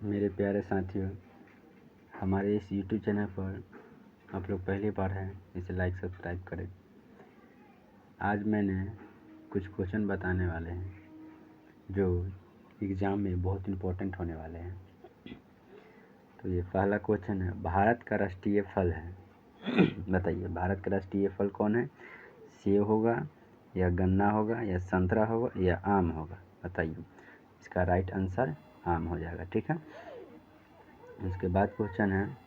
मेरे प्यारे साथियों, हमारे इस YouTube चैनल पर आप लोग पहली बार हैं, इसे लाइक सब्सक्राइब करें। आज मैंने कुछ क्वेश्चन बताने वाले हैं जो एग्ज़ाम में बहुत इम्पोर्टेंट होने वाले हैं। तो ये पहला क्वेश्चन है, भारत का राष्ट्रीय फल है। बताइए, भारत का राष्ट्रीय फल कौन है? सेब होगा या गन्ना होगा या संतरा होगा या आम होगा? बताइए। इसका राइट आंसर आम हो जाएगा। ठीक है। उसके बाद क्वेश्चन है,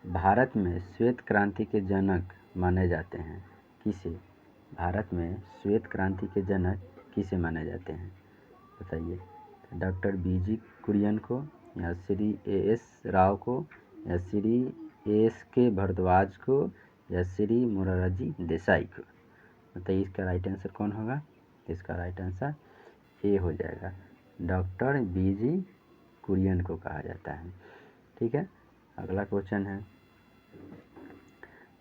भारत में श्वेत क्रांति के जनक माने जाते हैं किसे? भारत में श्वेत क्रांति के जनक किसे माने जाते हैं? बताइए। डॉक्टर बीजी कुरियन को, या श्री एस राव को, या श्री एस के भारद्वाज को, या श्री मोरारजी देसाई को? बताइए, इसका राइट आंसर कौन होगा? इसका राइट आंसर ए हो जाएगा। डॉक्टर बीजी कुरियन को कहा जाता है। ठीक है। अगला क्वेश्चन है,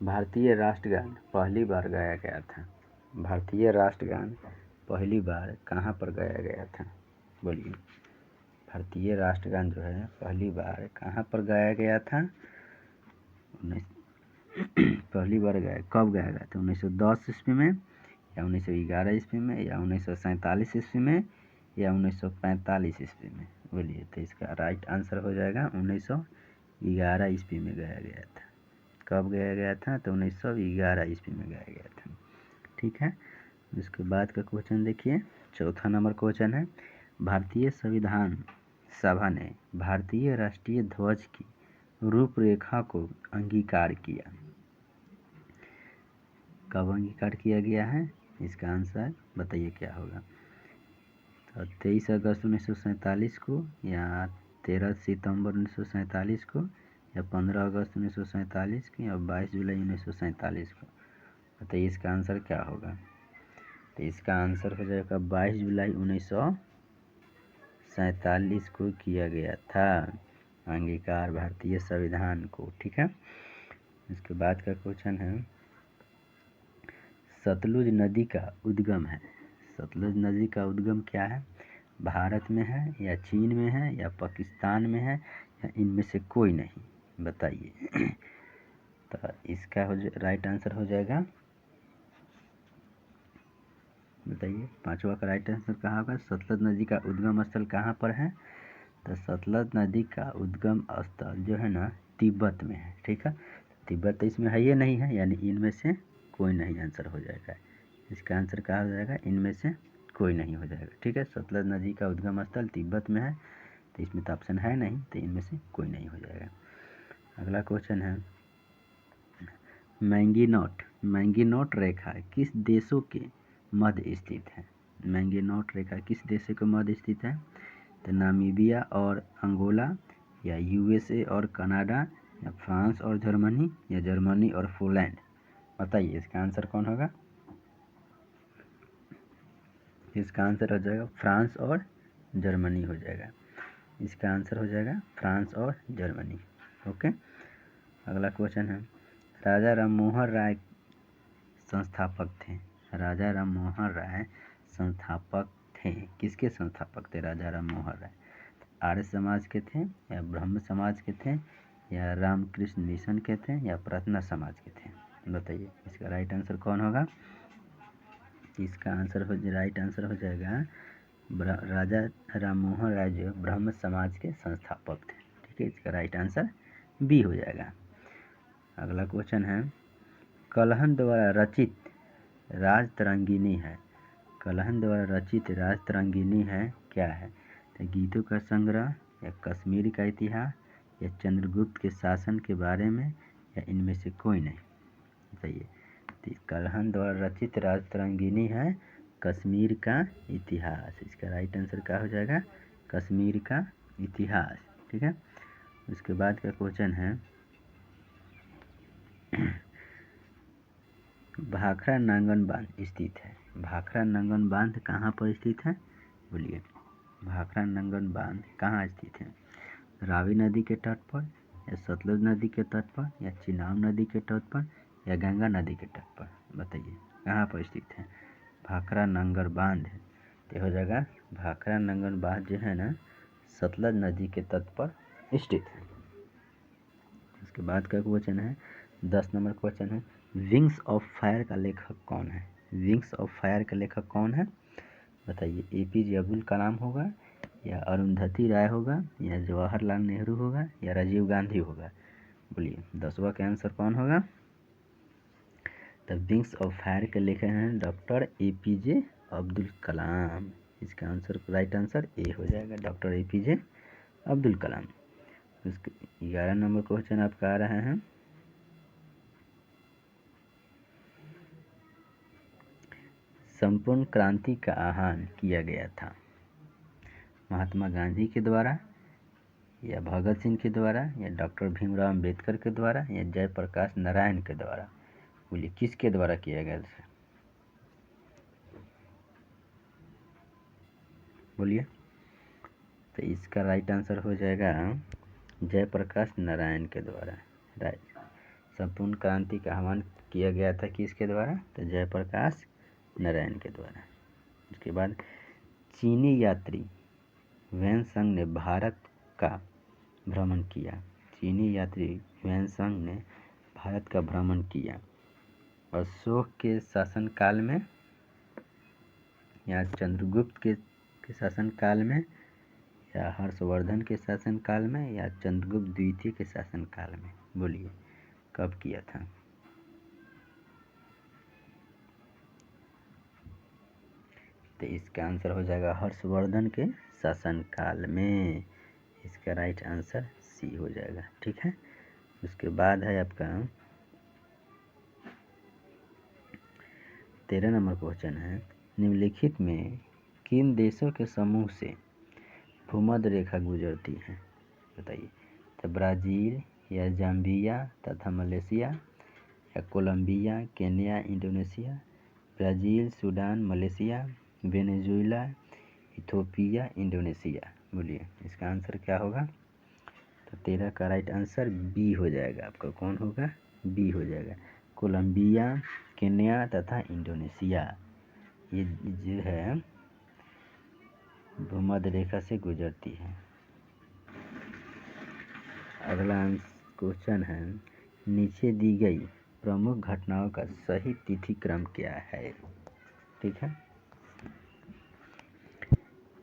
भारतीय राष्ट्रगान पहली बार गाया गया था। भारतीय राष्ट्रगान पहली बार कहाँ पर गाया गया था? बोलिए। भारतीय राष्ट्रगान जो है पहली बार कहाँ पर गाया गया था? पहली बार कब गाया गया था? 1910 ईस्वी में, या 1911 ईस्वी में, या 1947 ईस्वी में, या 1945 ईस्वी में? बोलिए। तो इसका राइट आंसर हो जाएगा 1911 ईस्वी में गाया गया था। कब गाया गया था? तो 1911 ईस्वी में गाया गया था। ठीक है। उसके बाद का क्वेश्चन देखिए, चौथा नंबर क्वेश्चन है, भारतीय संविधान सभा ने भारतीय राष्ट्रीय ध्वज की रूपरेखा को अंगीकार किया। कब अंगीकार किया गया है? इसका आंसर बताइए क्या होगा। तो 23 अगस्त 1947 को, या 13 सितंबर 1947 को, या 15 अगस्त 1947 को, या 22 जुलाई 1947 को? बताइए, इसका आंसर क्या होगा? तो इसका आंसर हो जाएगा 22 जुलाई 1947 को किया गया था अंगीकार भारतीय संविधान को। ठीक है। इसके बाद का क्वेश्चन है, सतलुज नदी का उद्गम है। सतलुज नदी का उद्गम क्या है? भारत में है, या चीन में है, या पाकिस्तान में है, या इनमें से कोई नहीं? बताइए। तो इसका राइट आंसर हो जाएगा, बताइए, पांचवा का राइट आंसर कहाँ होगा? सतलज नदी का उद्गम स्थल कहाँ पर है? तो सतलज नदी का उद्गम स्थल जो है ना, तिब्बत में है। ठीक है। तिब्बत तो इसमें है, ये नहीं है, यानी इनमें से कोई नहीं आंसर हो जाएगा। इसका आंसर कहाँ हो जाएगा? इनमें से कोई नहीं हो जाएगा। ठीक है। सतलज नदी का उद्गम स्थल तिब्बत में है, तो इसमें तो ऑप्शन है नहीं, तो इनमें से कोई नहीं हो जाएगा। अगला क्वेश्चन है, मैंगीनोट रेखा किस देशों के मध्य स्थित है? मैंगीनोट रेखा किस देशों के मध्य स्थित है? तो नामीबिया और अंगोला, या यूएसए और कनाडा, या फ्रांस और जर्मनी, या जर्मनी और पोलैंड? बताइए, इसका आंसर कौन होगा? इसका आंसर हो जाएगा फ्रांस और जर्मनी हो जाएगा। इसका आंसर हो जाएगा फ्रांस और जर्मनी। ओके। अगला क्वेश्चन है, राजा राममोहन राय संस्थापक थे। राजा राममोहन राय संस्थापक थे। किसके संस्थापक थे राजा राममोहन राय? आर्य समाज के थे, या ब्रह्म समाज के थे, या रामकृष्ण मिशन के थे, या प्रार्थना समाज के थे? बताइए, इसका राइट आंसर कौन होगा? इसका आंसर राइट आंसर हो जाएगा राजा राममोहन राय जो ब्रह्म समाज के संस्थापक थे। ठीक है। इसका राइट आंसर बी हो जाएगा। अगला क्वेश्चन है, कलहन द्वारा रचित राजतरंगिणी है। कलहन द्वारा रचित राजतरंगिणी है क्या है? तो गीतों का संग्रह, या कश्मीर का इतिहास, या चंद्रगुप्त के शासन के बारे में, या इनमें से कोई नहीं? बताइए। तो कलहन द्वारा रचित राजतरंगिणी है कश्मीर का इतिहास। इसका राइट आंसर क्या हो जाएगा? कश्मीर का इतिहास। ठीक है। उसके बाद का क्वेश्चन है, भाखड़ा नांगन बांध स्थित है। भाखड़ा नांगन बांध कहाँ पर स्थित है? बोलिए। भाखड़ा नांगन बांध कहाँ स्थित है? रावी नदी के तट पर, या सतलुज नदी के तट पर, या चिनाब नदी के तट पर, या गंगा नदी के तट पर? बताइए, कहाँ पर स्थित है भाखड़ा नांगन बांध? तो हो जाएगा भाखड़ा नांगन बांध जो है ना, सतलज नदी के तट पर स्थित है। उसके बाद का क्वेश्चन है 10 नंबर क्वेश्चन है, विंग्स ऑफ फायर का लेखक कौन है? विंग्स ऑफ फायर का लेखक कौन है बताइए। APJ अब्दुल कलाम होगा, या अरुंधति राय होगा, या जवाहरलाल नेहरू होगा, या राजीव गांधी होगा? बोलिए 10वां का आंसर कौन होगा? द विंग्स ऑफ फायर के लेखक हैं डॉक्टर APJ अब्दुल कलाम। इसका आंसर राइट आंसर ए हो जाएगा, डॉक्टर APJ अब्दुल कलाम। उसके 11 नंबर क्वेश्चन आपका आ रहा है, संपूर्ण क्रांति का आह्वान किया गया था महात्मा गांधी के द्वारा, या भगत सिंह के द्वारा, या डॉक्टर भीमराव अम्बेडकर के द्वारा, या जयप्रकाश नारायण के द्वारा? बोलिए किसके द्वारा किया गया था? बोलिए। तो इसका राइट आंसर हो जाएगा जयप्रकाश नारायण के द्वारा। राइट, संपूर्ण क्रांति का आह्वान किया गया था किसके द्वारा? तो जयप्रकाश नारायण के द्वारा। उसके बाद चीनी यात्री ह्वेनसांग ने भारत का भ्रमण किया। चीनी यात्री ह्वेनसांग ने भारत का भ्रमण किया अशोक के शासनकाल में, या चंद्रगुप्त के शासनकाल में, या हर्षवर्धन के शासनकाल में, या चंद्रगुप्त द्वितीय के शासनकाल में? बोलिए कब किया था? तो इसका आंसर हो जाएगा हर्षवर्धन के शासनकाल में। इसका राइट आंसर सी हो जाएगा। ठीक है। उसके बाद है आपका 13 नंबर क्वेश्चन है, निम्नलिखित में किन देशों के समूह से भूमध्य रेखा गुजरती है? बताइए। तो ब्राज़ील, या जाम्बिया तथा मलेशिया, या Colombia, Kenya, Indonesia? Brazil, Sudan, Malaysia, Venezuela, Ethiopia, Indonesia? बोलिए इसका आंसर क्या होगा? तो 13 का राइट आंसर बी हो जाएगा। आपका कौन होगा? बी हो जाएगा। कोलंबिया, केन्या तथा इंडोनेशिया ये जो है भूमध्य रेखा से गुजरती है। अगला क्वेश्चन है, नीचे दी गई प्रमुख घटनाओं का सही तिथि क्रम क्या है? ठीक है।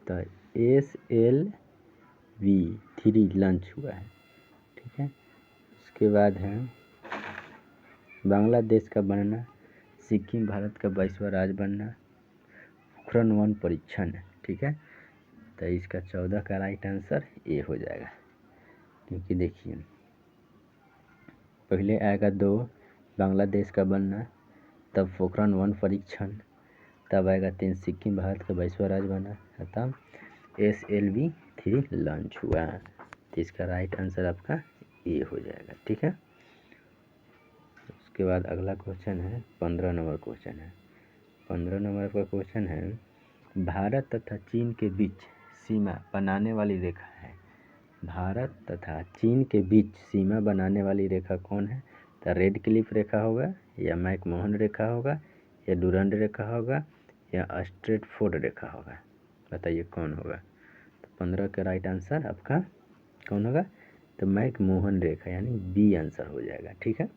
तो SLV3 लॉन्च हुआ है। ठीक है। उसके बाद है बांग्लादेश का बनना, सिक्किम भारत का 22वां राज्य बनना, पोखरण 1 परीक्षण। ठीक है। तो इसका 14 का राइट आंसर ए हो जाएगा, क्योंकि देखिए पहले आएगा 2 बांग्लादेश का बनना, तब पोखरण 1 परीक्षण, तब आएगा 3 सिक्किम भारत का 22वां राज्य बना, तब SLV3 लॉन्च हुआ। तो इसका राइट आंसर आपका ए हो जाएगा। ठीक है। उसके बाद अगला क्वेश्चन है 15 नंबर क्वेश्चन है। 15 नंबर का क्वेश्चन है, भारत तथा चीन के बीच सीमा बनाने वाली रेखा है। भारत तथा चीन के बीच सीमा बनाने वाली रेखा कौन है? तो रेड क्लिफ रेखा होगा, या मैकमोहन रेखा होगा, या डुरंड रेखा होगा, या स्ट्रेटफोर्ड रेखा होगा? बताइए कौन होगा? तो 15 का राइट आंसर आपका कौन होगा? तो मैकमोहन रेखा, यानी बी आंसर हो जाएगा। ठीक है।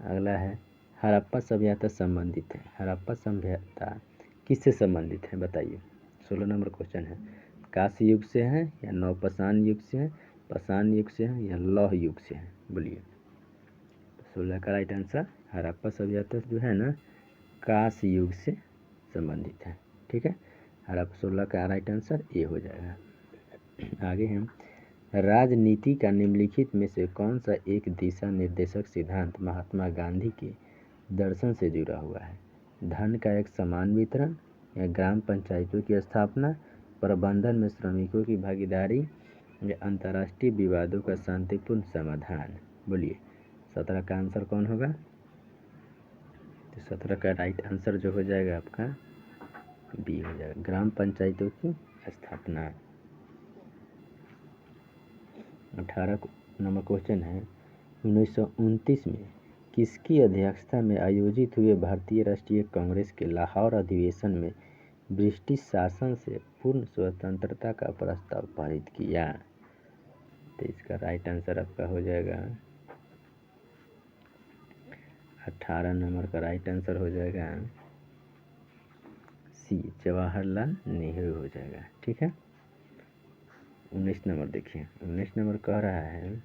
अगला है हड़प्पा सभ्यता संबंधित है। हड़प्पा सभ्यता किससे संबंधित है? बताइए। 16 नंबर क्वेश्चन है, कांस्य युग से है, या नवपाषाण युग से है, पाषाण युग से है, या लौह युग से है? बोलिए। 16 का राइट आंसर हड़प्पा सभ्यता जो है ना कांस्य युग से संबंधित है। ठीक है। हड़प्पा 16 का राइट आंसर ए हो जाएगा। आगे हम राजनीति का निम्नलिखित में से कौन सा एक दिशा निर्देशक सिद्धांत महात्मा गांधी के दर्शन से जुड़ा हुआ है? धन का एक समान वितरण, या ग्राम पंचायतों की स्थापना, प्रबंधन में श्रमिकों की भागीदारी, या अंतर्राष्ट्रीय विवादों का शांतिपूर्ण समाधान? बोलिए 17 का आंसर कौन होगा? तो 17 का राइट आंसर जो हो जाएगा आपका बी हो जाएगा, ग्राम पंचायतों की स्थापना। 18 नंबर क्वेश्चन है, 1929 में किसकी अध्यक्षता में आयोजित हुए भारतीय राष्ट्रीय कांग्रेस के लाहौर अधिवेशन में ब्रिटिश शासन से पूर्ण स्वतंत्रता का प्रस्ताव पारित किया? तो इसका राइट आंसर आपका हो जाएगा 18 नंबर का राइट आंसर हो जाएगा सी, जवाहरलाल नेहरू हो जाएगा। ठीक है। 19 नंबर देखिए, 19 नंबर कह रहा है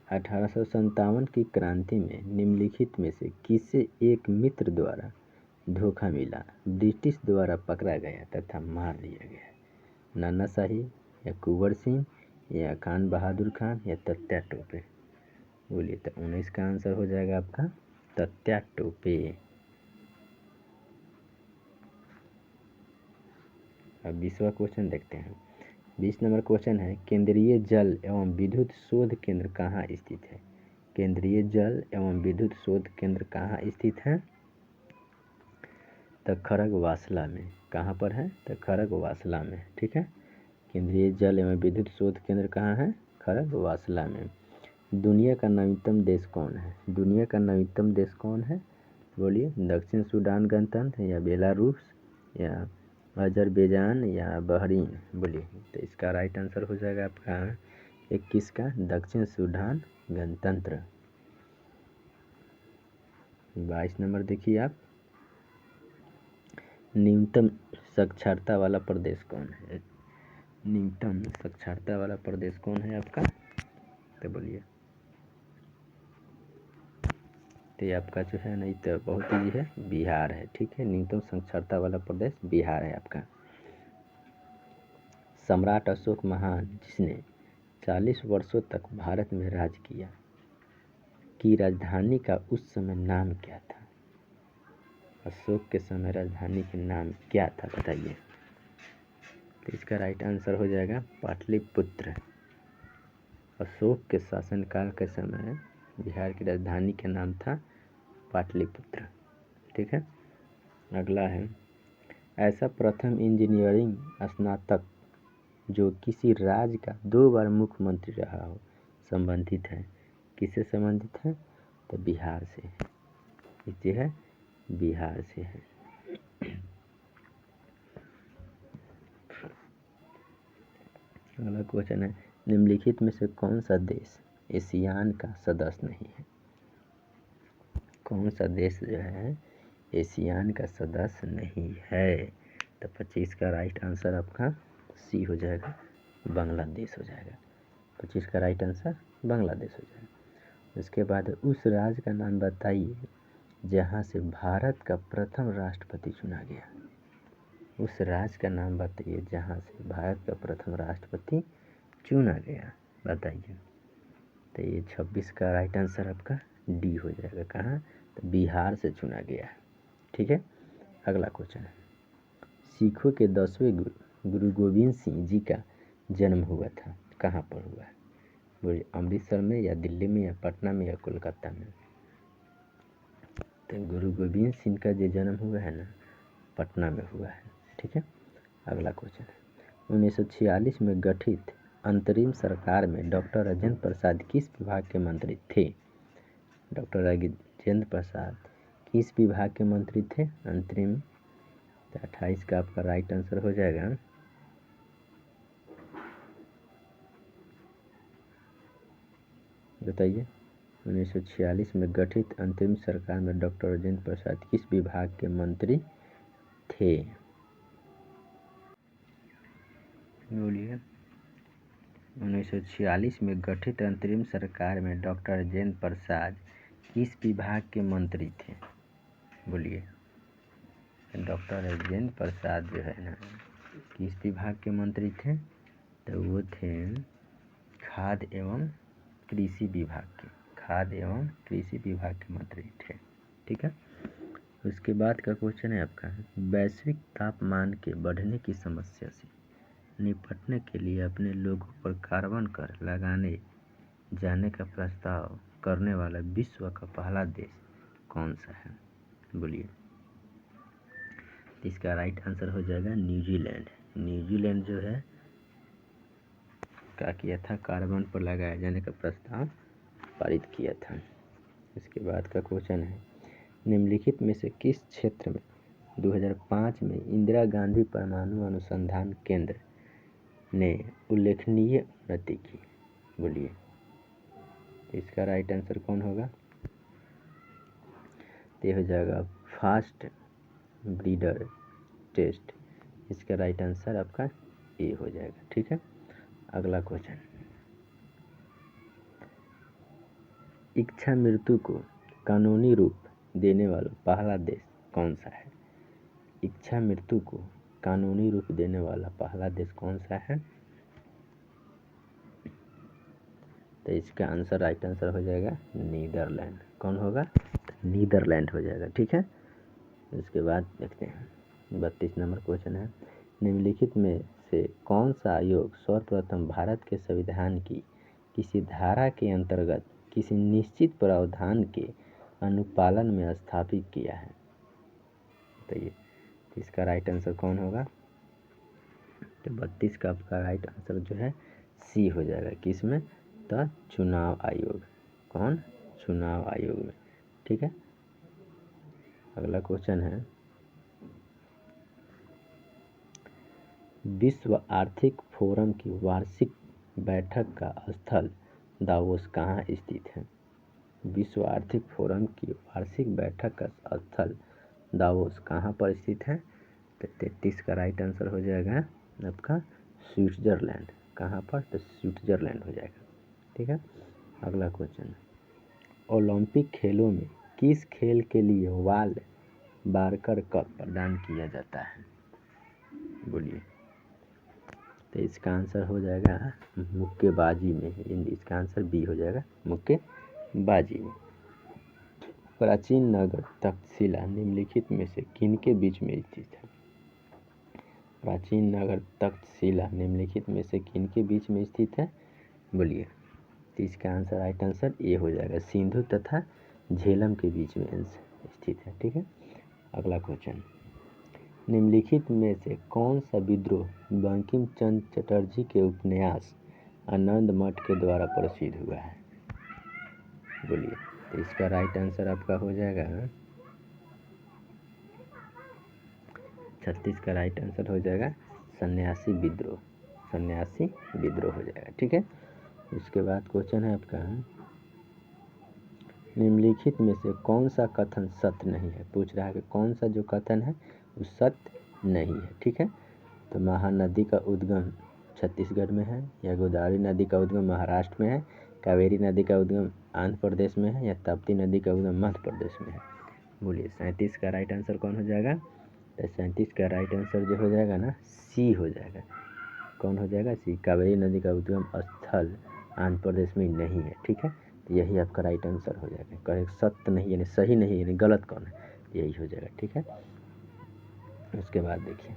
1857 की क्रांति में निम्नलिखित में से किसे एक मित्र द्वारा धोखा मिला, ब्रिटिश द्वारा पकड़ा गया तथा मार दिया गया? नानाशाही या कुंवर सिंह या खान बहादुर खान या तात्या टोपे? बोलिए। तो 19 का आंसर हो जाएगा आपका तात्या टोपे। अब 20वां क्वेश्चन देखते हैं। 20 नंबर क्वेश्चन है, केंद्रीय जल एवं विद्युत शोध केंद्र कहाँ स्थित है? केंद्रीय जल एवं विद्युत शोध केंद्र कहाँ स्थित है? तो खड़गवासला में। कहाँ पर है? तो खड़गवासला में। ठीक है। केंद्रीय जल एवं विद्युत शोध केंद्र कहाँ है? खड़गवासला में। दुनिया का नवीनतम देश कौन है? दुनिया का नवीनतम देश कौन है? बोलिए। दक्षिण सूडान गणतंत्र या बेलारूस या अजरबैजान या बहरीन? बोलिए। तो इसका राइट आंसर हो जाएगा आपका 21 का दक्षिण सूडान गणतंत्र। 22 नंबर देखिए आप, न्यूनतम साक्षरता वाला प्रदेश कौन है? न्यूनतम साक्षरता वाला प्रदेश कौन है आपका? तो बोलिए। तो ये आपका जो है नहीं तो बहुत ईजी है, बिहार है। ठीक है। न्यूनतम साक्षरता वाला प्रदेश बिहार है आपका। सम्राट अशोक महान जिसने 40 वर्षों तक भारत में राज किया की राजधानी का उस समय नाम क्या था? अशोक के समय राजधानी के नाम क्या था बताइए। तो इसका राइट आंसर हो जाएगा पाटलिपुत्र। अशोक के शासनकाल के समय बिहार की राजधानी का नाम था पाटलिपुत्र। ठीक है। अगला है, ऐसा प्रथम इंजीनियरिंग स्नातक जो किसी राज्य का 2 बार मुख्यमंत्री रहा हो संबंधित है? किससे संबंधित है? तो बिहार से। ये है बिहार से है। अगला क्वेश्चन है, निम्नलिखित में से कौन सा देश एशियान का सदस्य नहीं है? कौन सा देश जो है एशियान का सदस्य नहीं है? तो 25 का राइट आंसर आपका सी हो जाएगा, बांग्लादेश हो जाएगा। 25 का राइट आंसर बांग्लादेश हो जाएगा। उसके बाद उस राज्य का नाम बताइए जहाँ से भारत का प्रथम राष्ट्रपति चुना गया। उस राज्य का नाम बताइए जहाँ से भारत का प्रथम राष्ट्रपति चुना गया, बताइए। तो ये 26 का राइट आंसर आपका डी हो जाएगा। कहाँ? तो बिहार से चुना गया। ठीक है। अगला क्वेश्चन है, सिखों के 10वें गुरु गोविंद सिंह जी का जन्म हुआ था, कहाँ पर हुआ है? बोलिए। अमृतसर में या दिल्ली में या पटना में या कोलकाता में? तो गुरु गोविंद सिंह का जो जन्म हुआ है ना, पटना में हुआ है। ठीक है। अगला क्वेश्चन है, 1946 में गठित अंतरिम सरकार में डॉक्टर राजेंद्र प्रसाद किस विभाग के मंत्री थे? डॉक्टर राजेंद्र प्रसाद किस विभाग के मंत्री थे अंतरिम? 28 का आपका राइट आंसर हो जाएगा बताइए। 1946 में गठित अंतरिम सरकार में डॉक्टर राजेंद्र प्रसाद किस विभाग के मंत्री थे? बोलिए। 1946 में गठित अंतरिम सरकार में डॉक्टर राजेंद्र प्रसाद किस विभाग के मंत्री थे? बोलिए। डॉक्टर राजेंद्र प्रसाद जो है ना किस विभाग के मंत्री थे? तो वो थे खाद्य एवं कृषि विभाग के, खाद्य एवं कृषि विभाग के मंत्री थे। ठीक है। उसके बाद का क्वेश्चन है आपका, वैश्विक तापमान के बढ़ने की समस्या से निपटने के लिए अपने लोगों पर कार्बन कर लगाने जाने का प्रस्ताव करने वाला विश्व का पहला देश कौन सा है? बोलिए। इसका राइट आंसर हो जाएगा न्यूजीलैंड। न्यूजीलैंड जो है क्या किया था, कार्बन पर लगाए जाने का प्रस्ताव पारित किया था। इसके बाद का क्वेश्चन है, निम्नलिखित में से किस क्षेत्र में 2005 में इंदिरा गांधी परमाणु अनुसंधान केंद्र ने उल्लेखनीय उन्नति की? बोलिए, इसका राइट आंसर कौन होगा? ये हो जाएगा फास्ट ब्रीडर टेस्ट। इसका राइट आंसर आपका ए हो जाएगा। ठीक है, अगला क्वेश्चन, इच्छा मृत्यु को कानूनी रूप देने वाला पहला देश कौन सा है? इच्छा मृत्यु को कानूनी रूप देने वाला पहला देश कौन सा है? तो इसका आंसर, राइट आंसर हो जाएगा नीदरलैंड। कौन होगा? नीदरलैंड हो जाएगा। ठीक है, इसके बाद देखते हैं 32 नंबर क्वेश्चन है, निम्नलिखित में से कौन सा आयोग सर्वप्रथम भारत के संविधान की किसी धारा के अंतर्गत किसी निश्चित प्रावधान के अनुपालन में स्थापित किया है? तो ये इसका राइट आंसर कौन होगा? तो 32 का आपका राइट आंसर जो है सी हो जाएगा। किस में? तो चुनाव आयोग। कौन? चुनाव आयोग में। ठीक है, अगला क्वेश्चन है, विश्व आर्थिक फोरम की वार्षिक बैठक का स्थल दावोस कहाँ स्थित है? विश्व आर्थिक फोरम की वार्षिक बैठक का स्थल दावोस कहाँ पर स्थित है? तो 33 का राइट आंसर हो जाएगा आपका स्विट्जरलैंड। कहाँ पर? तो स्विट्जरलैंड हो जाएगा। ठीक है, अगला क्वेश्चन, ओलंपिक खेलों में किस खेल के लिए वाल बारकर कप प्रदान किया जाता है? बोलिए, तो इसका आंसर हो जाएगा मुक्केबाजी में। इसका आंसर बी हो जाएगा, मुक्केबाजी में। प्राचीन नगर तक्षशिला निम्नलिखित में से किनके बीच में स्थित है? प्राचीन नगर तक्षशिला निम्नलिखित में से किनके बीच में स्थित है? बोलिए, तो इसका आंसर, राइट आंसर ए हो जाएगा, सिंधु तथा झेलम के बीच में स्थित है। ठीक है, अगला क्वेश्चन, निम्नलिखित में से कौन सा विद्रोह बंकिम चंद्र चटर्जी के उपन्यास आनंद मठ के द्वारा प्रसिद्ध हुआ है? बोलिए, तो इसका राइट आंसर आपका हो जाएगा 36 का राइट आंसर हो जाएगा सन्यासी विद्रोह। सन्यासी विद्रोह हो जाएगा। ठीक है, इसके बाद क्वेश्चन है आपका, निम्नलिखित में से कौन सा कथन सत्य नहीं है? पूछ रहा है कि कौन सा जो कथन है वो सत्य नहीं है। ठीक है, तो महानदी का उद्गम छत्तीसगढ़ में है, या गोदावरी नदी का उद्गम महाराष्ट्र में है, कावेरी नदी का उद्गम आंध्र प्रदेश में है, या ताप्ती नदी का उद्गम मध्य प्रदेश में है? बोलिए, 37 का राइट आंसर कौन हो जाएगा? तो 37 का राइट आंसर जो हो जाएगा ना, सी हो जाएगा। कौन हो जाएगा? सी, कावेरी नदी का उद्गम स्थल आंध्र प्रदेश में नहीं है। ठीक है, तो यही आपका राइट आंसर हो जाएगा। करेक्ट, सत्य नहीं यानी सही नहीं, यानी गलत कौन है? यही हो जाएगा। ठीक है, उसके बाद देखिए,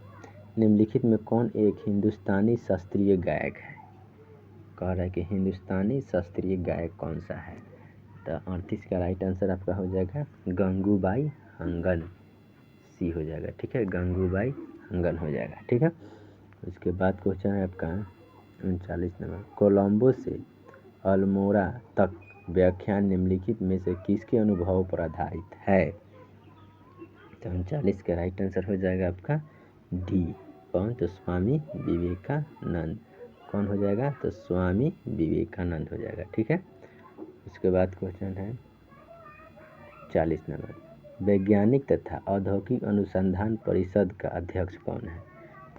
निम्नलिखित में कौन एक हिंदुस्तानी शास्त्रीय गायक है? कह रहा है कि हिंदुस्तानी शास्त्रीय गायक कौन सा है? तो 38 का राइट आंसर आपका हो जाएगा गंगूबाई हंगन। सी हो जाएगा। ठीक है, गंगूबाई हंगन हो जाएगा। ठीक है, उसके बाद क्वेश्चन है आपका 39 नंबर, कोलंबो से अल्मोड़ा तक व्याख्यान निम्नलिखित में से किसके अनुभव पर आधारित है? तो 39 का राइट आंसर हो जाएगा आपका डी। कौन? तो स्वामी विवेकानंद। कौन हो जाएगा? तो स्वामी विवेकानंद हो जाएगा। ठीक है, उसके बाद क्वेश्चन है 40 नंबर, वैज्ञानिक तथा औद्योगिक अनुसंधान परिषद का अध्यक्ष कौन है?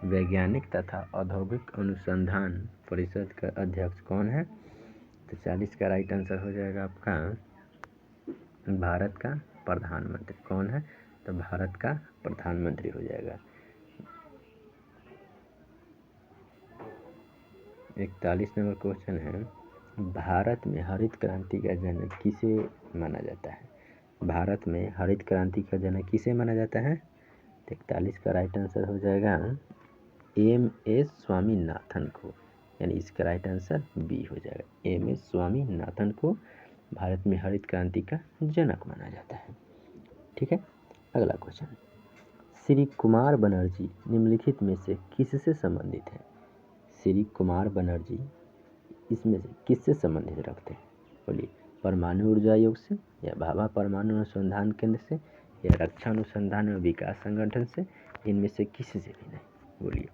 वैज्ञानिक तथा औद्योगिक अनुसंधान परिषद का अध्यक्ष कौन है? तो 40 का राइट आंसर हो जाएगा आपका भारत का प्रधानमंत्री। कौन है? तो भारत का प्रधानमंत्री हो जाएगा। 41 नंबर क्वेश्चन है, भारत में हरित क्रांति का जनक किसे माना जाता है? भारत में हरित क्रांति का जनक किसे माना जाता है? 41 का राइट आंसर हो जाएगा एम.एस. स्वामीनाथन को, यानी इसका राइट आंसर बी हो जाएगा। एम.एस. स्वामीनाथन को भारत में हरित क्रांति का जनक माना जाता है। ठीक है, अगला क्वेश्चन, श्री कुमार बनर्जी निम्नलिखित में से किससे संबंधित है? श्री कुमार बनर्जी इसमें से किससे संबंधित रखते हैं? बोलिए, परमाणु ऊर्जा आयोग से, या भाभा परमाणु अनुसंधान केंद्र से, या रक्षा अनुसंधान एवं विकास संगठन से, इनमें से किसी से भी नहीं। बोलिए,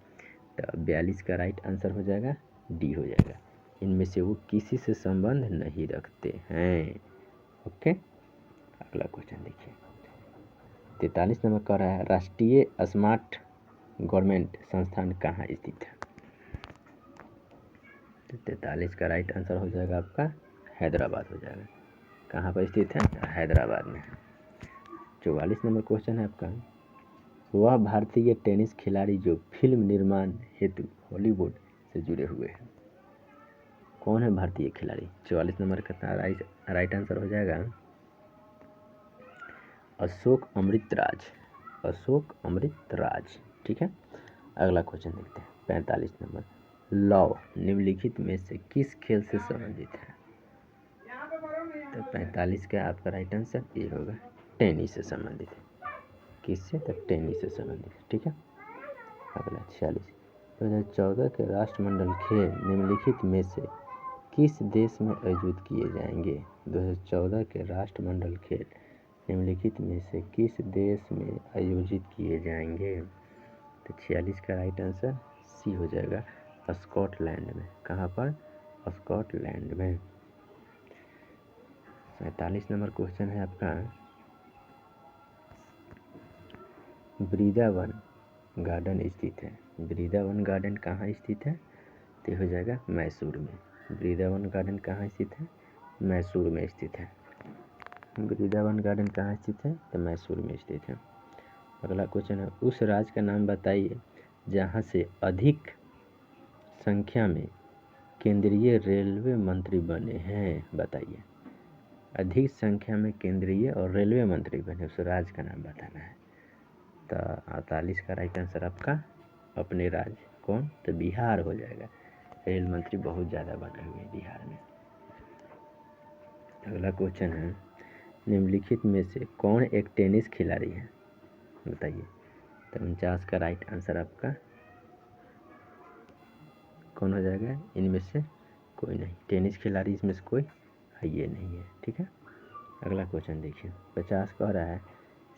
तो 42 का राइट आंसर हो जाएगा डी हो जाएगा, इनमें से वो किसी से संबंध नहीं रखते हैं। ओके, अगला क्वेश्चन देखिए, 43 नंबर कह रहा है राष्ट्रीय स्मार्ट गवर्नमेंट संस्थान कहाँ स्थित है। तो 43 का राइट आंसर हो जाएगा आपका हैदराबाद हो जाएगा। कहाँ पर स्थित है? हैदराबाद में। 44 नंबर क्वेश्चन है आपका, वह भारतीय टेनिस खिलाड़ी जो फिल्म निर्माण हेतु हॉलीवुड से जुड़े हुए हैं, कौन है भारतीय खिलाड़ी? 44 नंबर का राइट आंसर हो जाएगा अशोक अमृतराज, अशोक अमृतराज। ठीक है, अगला क्वेश्चन देखते हैं 45 नंबर, लौ निम्नलिखित में से किस खेल से संबंधित है? तो 45 का आपका राइट आंसर ये होगा टेनिस से संबंधित है। किससे? तो टेनिस से संबंधित है। ठीक है, अगला 46, 2014 के राष्ट्रमंडल खेल निम्नलिखित में से किस देश में आयोजित किए जाएंगे? 2014 के राष्ट्रमंडल खेल निम्नलिखित में से किस देश में आयोजित किए जाएंगे? तो 46 का राइट आंसर सी हो जाएगा स्कॉटलैंड में। कहाँ पर? स्कॉटलैंड में। 47 नंबर क्वेश्चन है आपका, वृंदावन गार्डन स्थित है। वृंदावन गार्डन कहाँ स्थित है? तो हो जाएगा मैसूर में। वृंदावन गार्डन कहाँ स्थित है? मैसूर में स्थित है। वृंदावन गार्डन कहाँ स्थित है? तो मैसूर में स्थित है। अगला क्वेश्चन है, उस राज्य का नाम बताइए जहाँ से अधिक संख्या में केंद्रीय रेलवे मंत्री बने हैं। बताइए, अधिक संख्या में केंद्रीय और रेलवे मंत्री बने, उस राज्य का नाम बताना है। तो 48 का राइट आंसर आपका अपने राज्य, कौन? तो बिहार हो जाएगा। रेल मंत्री बहुत ज़्यादा बने हुए हैं बिहार में। अगला क्वेश्चन है, निम्नलिखित में से कौन एक टेनिस खिलाड़ी है? बताइए। तो 49 का राइट आंसर आपका कौन हो जाएगा? इनमें से कोई नहीं, टेनिस खिलाड़ी इसमें से कोई ये नहीं है। ठीक है, अगला क्वेश्चन देखिए, 50 कह रहा है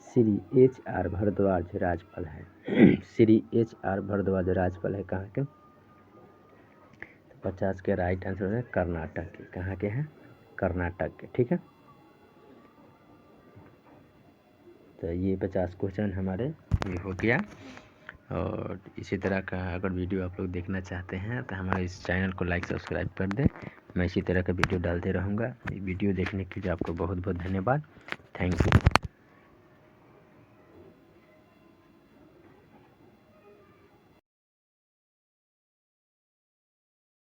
श्री HR भारद्वाज राज्यपाल है। श्री HR भारद्वाज राज्यपाल है कहाँ के? तो 50 के राइट आंसर है कर्नाटक के। कहाँ के हैं? कर्नाटक के। ठीक है, तो ये 50 क्वेश्चन हमारे ये हो गया। और इसी तरह का अगर वीडियो आप लोग देखना चाहते हैं तो हमारे इस चैनल को लाइक सब्सक्राइब कर दें। मैं इसी तरह का वीडियो डालते रहूँगा। वीडियो देखने के लिए आपको बहुत बहुत धन्यवाद। Thank you.